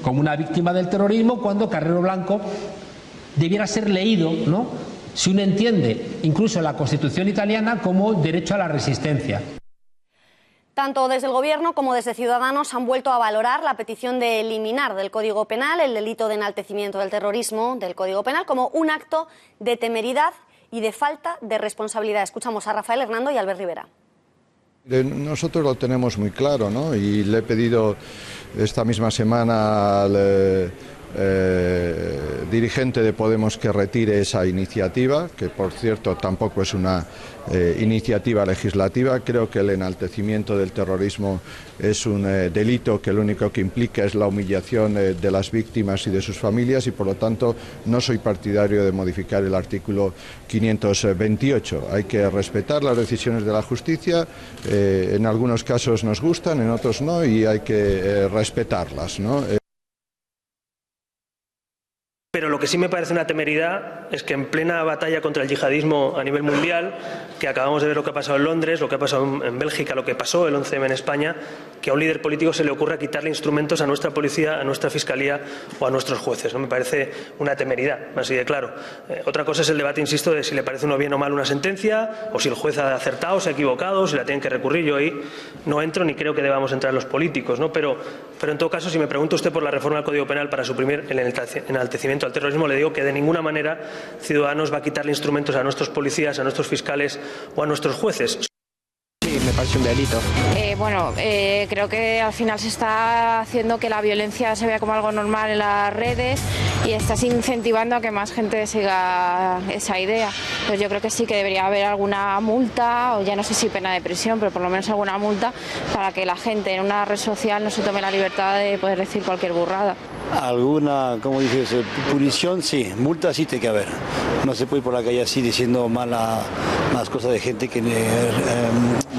como una víctima del terrorismo, cuando Carrero Blanco debiera ser leído, ¿no?, si uno entiende incluso la Constitución italiana, como derecho a la resistencia. Tanto desde el Gobierno como desde Ciudadanos han vuelto a valorar la petición de eliminar del Código Penal el delito de enaltecimiento del terrorismo del Código Penal como un acto de temeridad y de falta de responsabilidad. Escuchamos a Rafael Hernando y a Albert Rivera. Nosotros lo tenemos muy claro, ¿no? Y le he pedido esta misma semana al dirigente de Podemos que retire esa iniciativa, que por cierto tampoco es una iniciativa legislativa. Creo que el enaltecimiento del terrorismo es un delito que lo único que implica es la humillación de las víctimas y de sus familias, y por lo tanto no soy partidario de modificar el artículo 528. Hay que respetar las decisiones de la justicia, en algunos casos nos gustan, en otros no, y hay que respetarlas, ¿no? Pero lo que sí me parece una temeridad es que en plena batalla contra el yihadismo a nivel mundial, que acabamos de ver lo que ha pasado en Londres, lo que ha pasado en Bélgica, lo que pasó el 11M en España, que a un líder político se le ocurra quitarle instrumentos a nuestra policía, a nuestra fiscalía o a nuestros jueces, ¿no? Me parece una temeridad, así de claro. Otra cosa es el debate, insisto, de si le parece uno bien o mal una sentencia, o si el juez ha acertado, se ha equivocado, si la tienen que recurrir. Yo ahí no entro, ni creo que debamos entrar los políticos, ¿no? Pero en todo caso, si me pregunta usted por la reforma del Código Penal para suprimir el enaltecimiento al terrorismo, le digo que de ninguna manera Ciudadanos va a quitarle instrumentos a nuestros policías, a nuestros fiscales o a nuestros jueces. Sí, me parece un delito. Creo que al final se está haciendo que la violencia se vea como algo normal en las redes y estás incentivando a que más gente siga esa idea. Pues yo creo que sí que debería haber alguna multa, o ya no sé si pena de prisión, pero por lo menos alguna multa para que la gente en una red social no se tome la libertad de poder decir cualquier burrada. Alguna, como dices, punición sí, multa sí tiene que haber. no se puede ir por la calle así diciendo malas cosas de gente que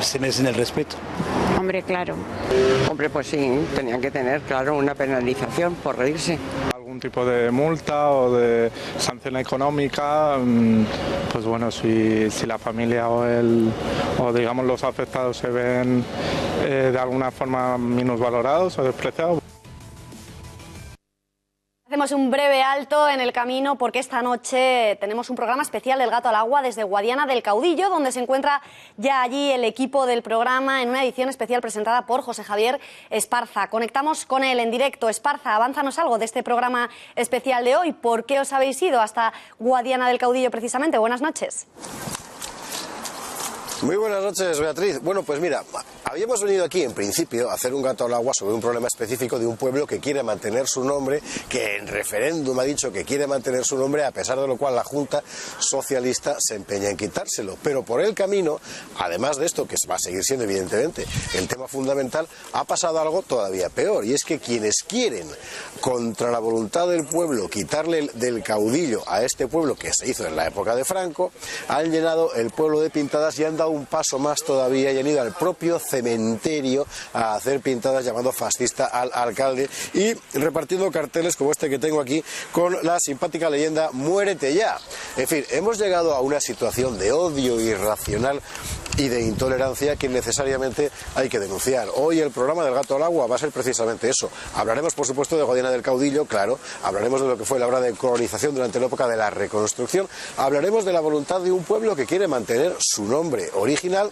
se merecen el respeto. Hombre, claro. Hombre, pues sí, tenían que tener, claro, una penalización por reírse. Algún tipo de multa o de sanción económica, pues bueno, si la familia o digamos los afectados se ven de alguna forma minusvalorados o despreciados. Hacemos un breve alto en el camino porque esta noche tenemos un programa especial del Gato al Agua desde Guadiana del Caudillo, donde se encuentra ya allí el equipo del programa en una edición especial presentada por José Javier Esparza. Conectamos con él en directo. Esparza, avánzanos algo de este programa especial de hoy. ¿Por qué os habéis ido hasta Guadiana del Caudillo precisamente? Buenas noches. Muy buenas noches, Beatriz. Bueno, pues mira, habíamos venido aquí en principio a hacer un gato al agua sobre un problema específico de un pueblo que quiere mantener su nombre, que en referéndum ha dicho que quiere mantener su nombre, a pesar de lo cual la Junta Socialista se empeña en quitárselo. Pero por el camino, además de esto, que va a seguir siendo evidentemente el tema fundamental, ha pasado algo todavía peor, y es que quienes quieren, contra la voluntad del pueblo, quitarle del caudillo a este pueblo que se hizo en la época de Franco, han llenado el pueblo de pintadas y han dado un paso más todavía y han ido al propio cementerio a hacer pintadas llamando fascista al alcalde y repartiendo carteles como este que tengo aquí con la simpática leyenda "Muérete ya". En fin, hemos llegado a una situación de odio irracional y de intolerancia que necesariamente hay que denunciar. Hoy el programa del Gato al Agua va a ser precisamente eso. Hablaremos, por supuesto, de Guadiana del Caudillo, claro. Hablaremos de lo que fue la obra de colonización durante la época de la reconstrucción. Hablaremos de la voluntad de un pueblo que quiere mantener su nombre original.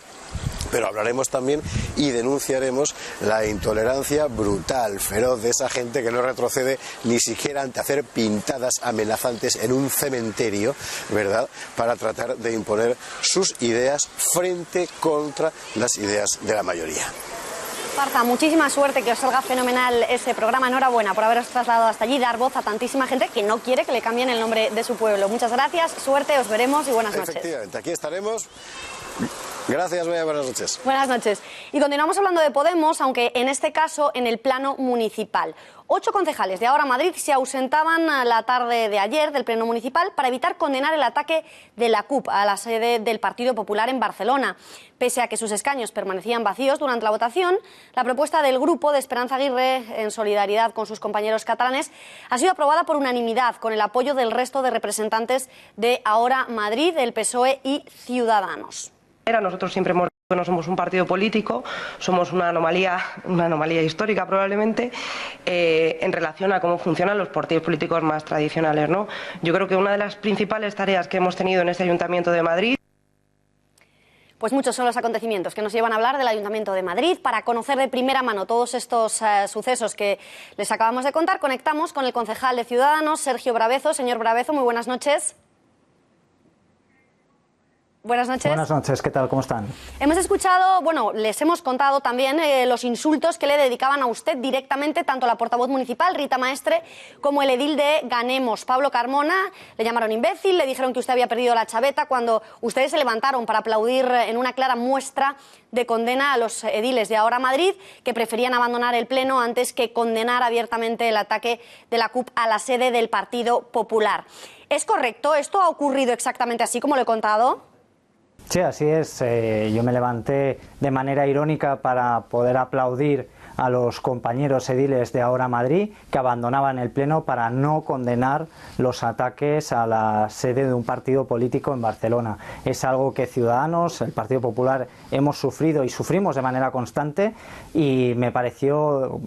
Pero hablaremos también y denunciaremos la intolerancia brutal, feroz de esa gente que no retrocede ni siquiera ante hacer pintadas amenazantes en un cementerio, ¿verdad?, para tratar de imponer sus ideas frente contra las ideas de la mayoría. Esparza, muchísima suerte, que os salga fenomenal ese programa. Enhorabuena por haberos trasladado hasta allí, dar voz a tantísima gente que no quiere que le cambien el nombre de su pueblo. Muchas gracias, suerte, os veremos y buenas noches. Efectivamente, aquí estaremos. Gracias, buenas noches. Buenas noches. Y continuamos hablando de Podemos, aunque en este caso en el plano municipal. 8 concejales de Ahora Madrid se ausentaban la tarde de ayer del pleno municipal para evitar condenar el ataque de la CUP a la sede del Partido Popular en Barcelona. Pese a que sus escaños permanecían vacíos durante la votación, la propuesta del grupo de Esperanza Aguirre, en solidaridad con sus compañeros catalanes, ha sido aprobada por unanimidad, con el apoyo del resto de representantes de Ahora Madrid, el PSOE y Ciudadanos. Nosotros siempre hemos dicho que no somos un partido político, somos una anomalía histórica probablemente, en relación a cómo funcionan los partidos políticos más tradicionales, ¿no? Yo creo que una de las principales tareas que hemos tenido en este Ayuntamiento de Madrid. Pues muchos son los acontecimientos que nos llevan a hablar del Ayuntamiento de Madrid. Para conocer de primera mano todos estos sucesos que les acabamos de contar, conectamos con el concejal de Ciudadanos, Sergio Bravezo. Señor Bravezo, muy buenas noches. Buenas noches. Buenas noches, ¿qué tal? ¿Cómo están? Hemos escuchado, les hemos contado también los insultos que le dedicaban a usted directamente, tanto la portavoz municipal, Rita Maestre, como el edil de Ganemos, Pablo Carmona. Le llamaron imbécil, le dijeron que usted había perdido la chaveta cuando ustedes se levantaron para aplaudir en una clara muestra de condena a los ediles de Ahora Madrid, que preferían abandonar el pleno antes que condenar abiertamente el ataque de la CUP a la sede del Partido Popular. ¿Es correcto? ¿Esto ha ocurrido exactamente así como lo he contado? Sí, así es. Yo me levanté de manera irónica para poder aplaudir a los compañeros ediles de Ahora Madrid que abandonaban el pleno para no condenar los ataques a la sede de un partido político en Barcelona. Es algo que Ciudadanos, el Partido Popular, hemos sufrido y sufrimos de manera constante, y me pareció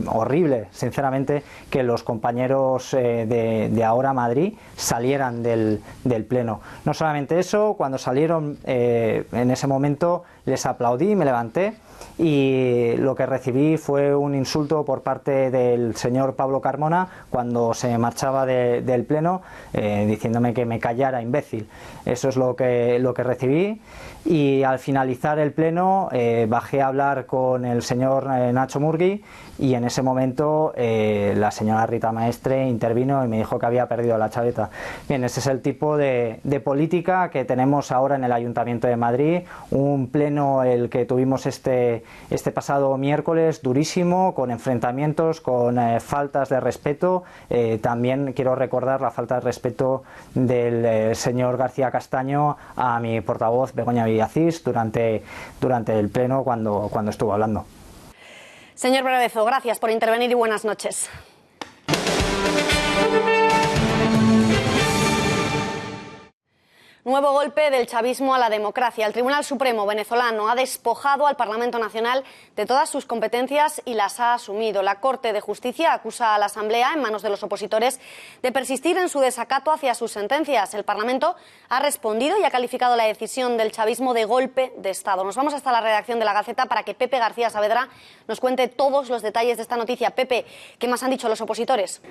horrible, sinceramente, que los compañeros de Ahora Madrid salieran del pleno. No solamente eso, cuando salieron en ese momento les aplaudí, me levanté, y lo que recibí fue un insulto por parte del señor Pablo Carmona cuando se marchaba del pleno, diciéndome que me callara, imbécil. Eso es lo que recibí, y al finalizar el pleno bajé a hablar con el señor Nacho Murgui, y en ese momento la señora Rita Maestre intervino y me dijo que había perdido la chaveta. Bien, ese es el tipo de política que tenemos ahora en el Ayuntamiento de Madrid, un pleno el que tuvimos este este pasado miércoles durísimo, con enfrentamientos, con faltas de respeto. También quiero recordar la falta de respeto del señor García Castaño a mi portavoz Begoña Villacís durante el pleno cuando estuvo hablando. Señor Brabezo, gracias por intervenir y buenas noches. Nuevo golpe del chavismo a la democracia. El Tribunal Supremo venezolano ha despojado al Parlamento Nacional de todas sus competencias y las ha asumido. La Corte de Justicia acusa a la Asamblea, en manos de los opositores, de persistir en su desacato hacia sus sentencias. El Parlamento ha respondido y ha calificado la decisión del chavismo de golpe de Estado. Nos vamos hasta la redacción de La Gaceta para que Pepe García Saavedra nos cuente todos los detalles de esta noticia. Pepe, ¿qué más han dicho los opositores?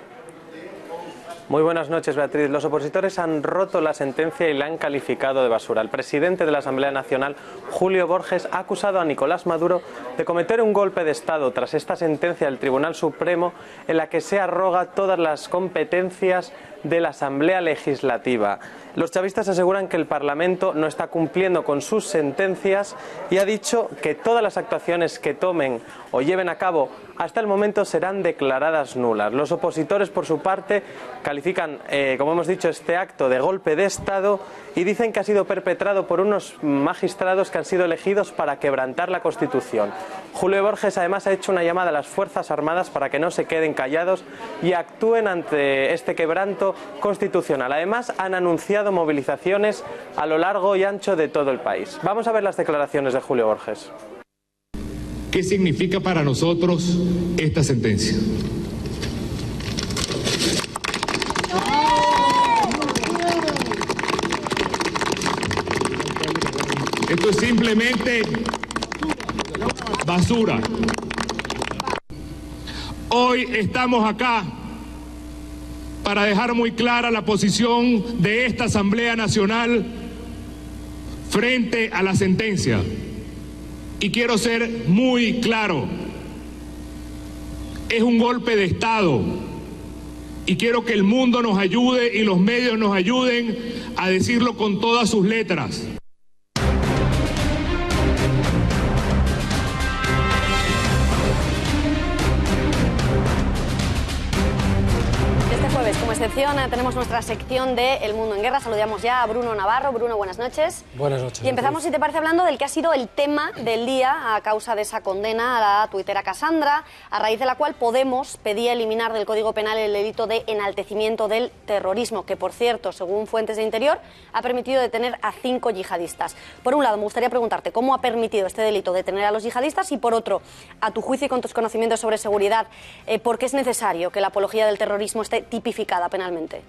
Muy buenas noches, Beatriz. Los opositores han roto la sentencia y la han calificado de basura. El presidente de la Asamblea Nacional, Julio Borges, ha acusado a Nicolás Maduro de cometer un golpe de Estado tras esta sentencia del Tribunal Supremo en la que se arroga todas las competencias de la Asamblea Legislativa. Los chavistas aseguran que el Parlamento no está cumpliendo con sus sentencias y ha dicho que todas las actuaciones que tomen o lleven a cabo hasta el momento serán declaradas nulas. Los opositores, por su parte, califican, como hemos dicho, este acto de golpe de Estado y dicen que ha sido perpetrado por unos magistrados que han sido elegidos para quebrantar la Constitución. Julio Borges además ha hecho una llamada a las Fuerzas Armadas para que no se queden callados y actúen ante este quebranto constitucional. Además, han anunciado movilizaciones a lo largo y ancho de todo el país. Vamos a ver las declaraciones de Julio Borges. ¿Qué significa para nosotros esta sentencia? Esto es simplemente basura. Hoy estamos acá para dejar muy clara la posición de esta Asamblea Nacional frente a la sentencia. Y quiero ser muy claro, es un golpe de Estado y quiero que el mundo nos ayude y los medios nos ayuden a decirlo con todas sus letras. Como excepción, tenemos nuestra sección de El Mundo en Guerra. Saludamos ya a Bruno Navarro. Bruno, buenas noches. Buenas noches. Y empezamos, si te parece, hablando del que ha sido el tema del día a causa de esa condena a la tuitera Cassandra, a raíz de la cual Podemos pedía eliminar del Código Penal el delito de enaltecimiento del terrorismo, que, por cierto, según fuentes de Interior, ha permitido detener a 5 yihadistas. Por un lado, me gustaría preguntarte cómo ha permitido este delito detener a los yihadistas y, por otro, a tu juicio y con tus conocimientos sobre seguridad, ¿por qué es necesario que la apología del terrorismo esté tipificada penalmente?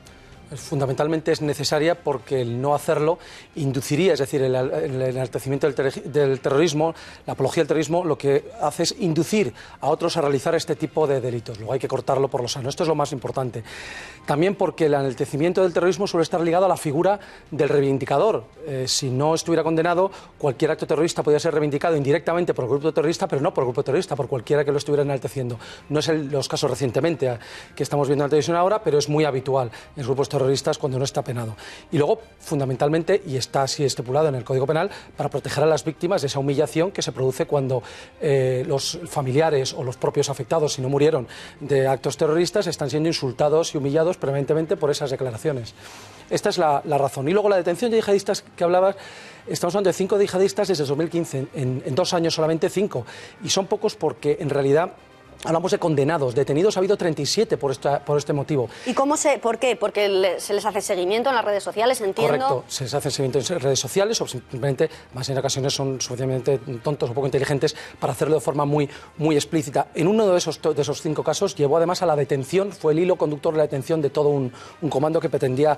Fundamentalmente es necesaria porque el no hacerlo induciría, es decir, el enaltecimiento del terrorismo, la apología del terrorismo, lo que hace es inducir a otros a realizar este tipo de delitos. Luego hay que cortarlo por lo sano. Esto es lo más importante. También porque el enaltecimiento del terrorismo suele estar ligado a la figura del reivindicador. Si no estuviera condenado, cualquier acto terrorista podría ser reivindicado indirectamente por el grupo terrorista, pero no por el grupo terrorista, por cualquiera que lo estuviera enalteciendo. No es los casos recientemente que estamos viendo en la televisión ahora, pero es muy habitual en grupos terroristas cuando no está penado. Y luego, fundamentalmente, y está así estipulado en el Código Penal, para proteger a las víctimas de esa humillación que se produce cuando los familiares o los propios afectados, si no murieron de actos terroristas, están siendo insultados y humillados permanentemente por esas declaraciones. Esta es la razón. Y luego la detención de yihadistas que hablabas, estamos hablando de 5 yihadistas desde 2015, en 2 años solamente 5. Y son pocos porque en realidad hablamos de condenados, detenidos ha habido 37 por este motivo. ¿Y por qué? ¿Porque se les hace seguimiento en las redes sociales, entiendo? Correcto, se les hace seguimiento en redes sociales o simplemente, más en ocasiones son suficientemente tontos o poco inteligentes para hacerlo de forma muy explícita. En uno de esos 5 casos llevó además a la detención, fue el hilo conductor de la detención de todo un comando que pretendía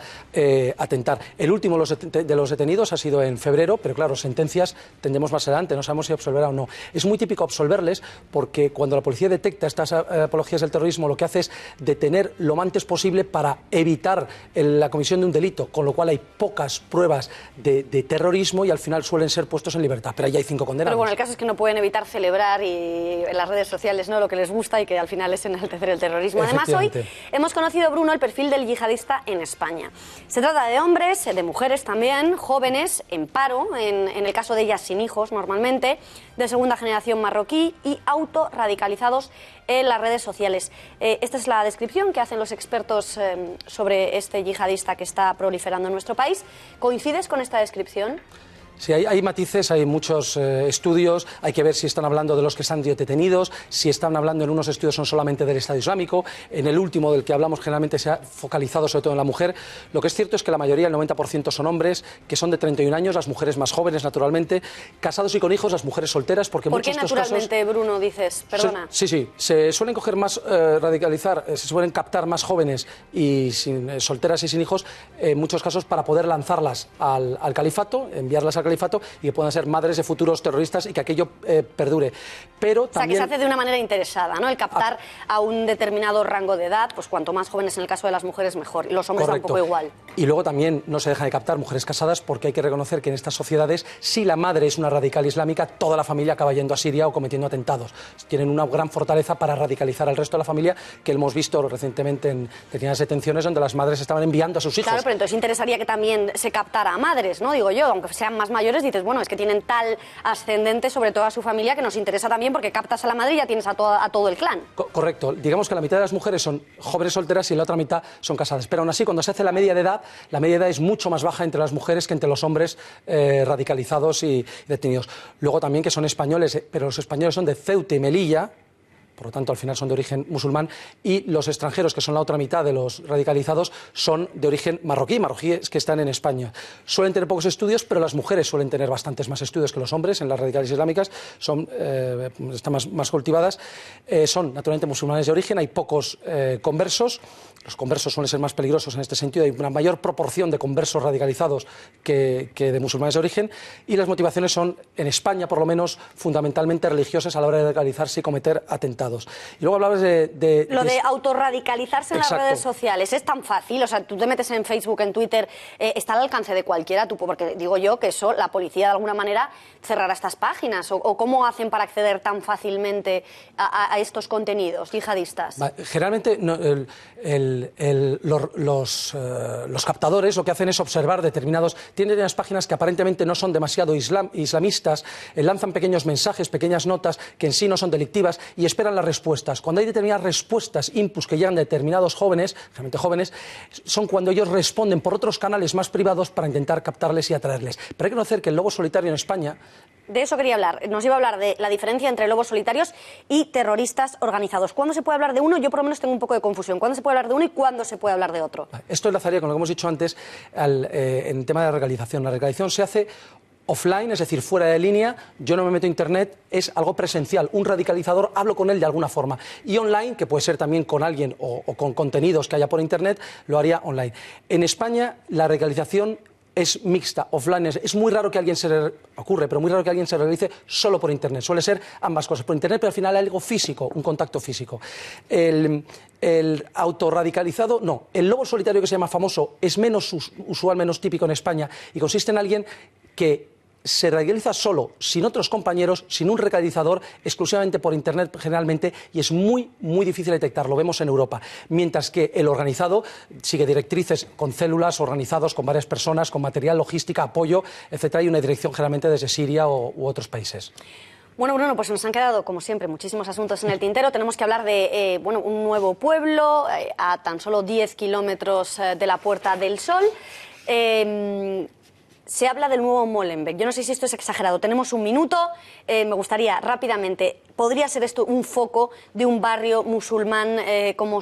atentar. El último de los detenidos ha sido en febrero, pero claro, sentencias tendremos más adelante, no sabemos si absolverá o no. Es muy típico absolverles porque cuando la policía detecta detecta estas apologías del terrorismo lo que hace es detener lo antes posible para evitar la comisión de un delito, con lo cual hay pocas pruebas de terrorismo y al final suelen ser puestos en libertad, pero ahí hay 5 condenados. Pero bueno, el caso es que no pueden evitar celebrar y en las redes sociales, ¿no?, lo que les gusta y que al final es enaltecer el terrorismo. Además, hoy hemos conocido, Bruno, el perfil del yihadista en España. Se trata de hombres, de mujeres también, jóvenes, en paro, en el caso de ellas sin hijos normalmente, de segunda generación marroquí y autorradicalizados en las redes sociales. Esta es la descripción que hacen los expertos sobre este yihadista que está proliferando en nuestro país. ¿Coincides con esta descripción? Sí, hay matices, hay muchos estudios, hay que ver si están hablando de los que están detenidos, si están hablando en unos estudios son solamente del Estado Islámico, en el último del que hablamos generalmente se ha focalizado sobre todo en la mujer. Lo que es cierto es que la mayoría, el 90% son hombres, que son de 31 años, las mujeres más jóvenes naturalmente, casados y con hijos, las mujeres solteras, porque ¿Por qué naturalmente, casos, Bruno, dices? Perdona. Sí, se suelen coger más, radicalizar, se suelen captar más jóvenes y solteras y sin hijos, en muchos casos para poder lanzarlas al califato, enviarlas al califato y que puedan ser madres de futuros terroristas y que aquello perdure. Pero también... O sea, que se hace de una manera interesada, ¿no? El captar a un determinado rango de edad, pues cuanto más jóvenes en el caso de las mujeres mejor, y los hombres da un poco igual. Y luego también no se deja de captar mujeres casadas porque hay que reconocer que en estas sociedades, si la madre es una radical islámica, toda la familia acaba yendo a Siria o cometiendo atentados. Tienen una gran fortaleza para radicalizar al resto de la familia, que hemos visto recientemente en determinadas detenciones donde las madres estaban enviando a sus hijos. Claro, pero entonces interesaría que también se captara a madres, ¿no? Digo yo, aunque sean más mayores, dices, bueno, es que tienen tal ascendente sobre toda su familia que nos interesa también porque captas a la madre y ya tienes a todo el clan. Correcto. Digamos que la mitad de las mujeres son jóvenes solteras y la otra mitad son casadas. Pero aún así, cuando se hace la media de edad es mucho más baja entre las mujeres que entre los hombres radicalizados y detenidos. Luego también que son españoles, pero los españoles son de Ceuta y Melilla, por lo tanto al final son de origen musulmán, y los extranjeros, que son la otra mitad de los radicalizados, son de origen marroquíes que están en España. Suelen tener pocos estudios, pero las mujeres suelen tener bastantes más estudios que los hombres en las radicales islámicas, están más cultivadas, son naturalmente musulmanes de origen, hay pocos conversos. Los conversos suelen ser más peligrosos en este sentido, hay una mayor proporción de conversos radicalizados que de musulmanes de origen, y las motivaciones son, en España por lo menos, fundamentalmente religiosas a la hora de radicalizarse y cometer atentados. Y luego hablabas de lo de autorradicalizarse en las redes sociales, es tan fácil, o sea, tú te metes en Facebook, en Twitter, está al alcance de cualquiera, porque digo yo que eso, la policía de alguna manera cerrará estas páginas, o cómo hacen para acceder tan fácilmente a estos contenidos yihadistas. Generalmente los captadores lo que hacen es observar tienen unas páginas que aparentemente no son demasiado islamistas, lanzan pequeños mensajes, pequeñas notas que en sí no son delictivas y esperan las respuestas. Cuando hay determinadas respuestas, inputs que llegan de determinados jóvenes, realmente jóvenes, son cuando ellos responden por otros canales más privados para intentar captarles y atraerles. Pero hay que conocer que el lobo solitario en España... De eso quería hablar. Nos iba a hablar de la diferencia entre lobos solitarios y terroristas organizados. ¿Cuándo se puede hablar de uno? Yo por lo menos tengo un poco de confusión. ¿Cuándo se puede hablar de uno y cuándo se puede hablar de otro? Esto enlazaría con lo que hemos dicho antes en tema de la radicalización. La radicalización se hace offline, es decir, fuera de línea. Yo no me meto a internet, es algo presencial. Un radicalizador, hablo con él de alguna forma. Y online, que puede ser también con alguien o con contenidos que haya por internet, lo haría online. En España, la radicalización es mixta, offline. Es muy raro que alguien pero muy raro que alguien se realice solo por internet. Suele ser ambas cosas, por internet, pero al final hay algo físico, un contacto físico. El autorradicalizado, no. El lobo solitario, que se llama famoso, es menos usual, menos típico en España, y consiste en alguien que se radicaliza solo, sin otros compañeros, sin un radicalizador, exclusivamente por internet generalmente, y es muy, muy difícil detectarlo. Lo vemos en Europa. Mientras que el organizado sigue directrices con células organizados, con varias personas, con material, logística, apoyo, etcétera, y una dirección generalmente desde Siria u otros países. Bueno, Bruno, pues nos han quedado, como siempre, muchísimos asuntos en el tintero. Tenemos que hablar de un nuevo pueblo, a tan solo 10 kilómetros de la Puerta del Sol. Se habla del nuevo Molenbeek. Yo no sé si esto es exagerado. Tenemos un minuto. Me gustaría rápidamente, ¿podría ser esto un foco de un barrio musulmán como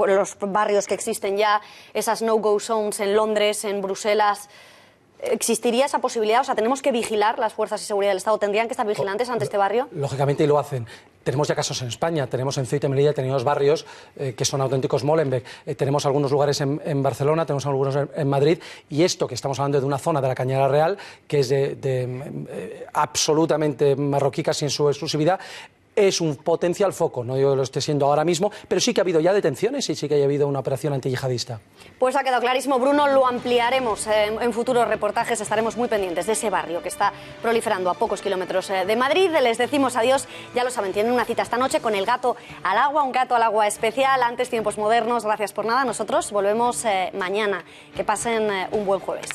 los barrios que existen ya, esas no-go zones en Londres, en Bruselas? ¿Existiría esa posibilidad? O sea, ¿tenemos que vigilar las fuerzas de seguridad del Estado? ¿Tendrían que estar vigilantes ante este barrio? Lógicamente, y lo hacen. Tenemos ya casos en España, tenemos en Ceuta y Melilla, tenemos barrios que son auténticos Molenbeek, tenemos algunos lugares en Barcelona, tenemos algunos en Madrid, y esto que estamos hablando de una zona de la Cañada Real, que es absolutamente marroquí, casi en su exclusividad, es un potencial foco, no digo que lo esté siendo ahora mismo, pero sí que ha habido ya detenciones y sí que ha habido una operación antiyihadista. Pues ha quedado clarísimo, Bruno, lo ampliaremos en futuros reportajes, estaremos muy pendientes de ese barrio que está proliferando a pocos kilómetros de Madrid. Les decimos adiós, ya lo saben, tienen una cita esta noche con el Gato al Agua, un Gato al Agua especial, antes Tiempos Modernos, gracias por nada, nosotros volvemos mañana, que pasen un buen jueves.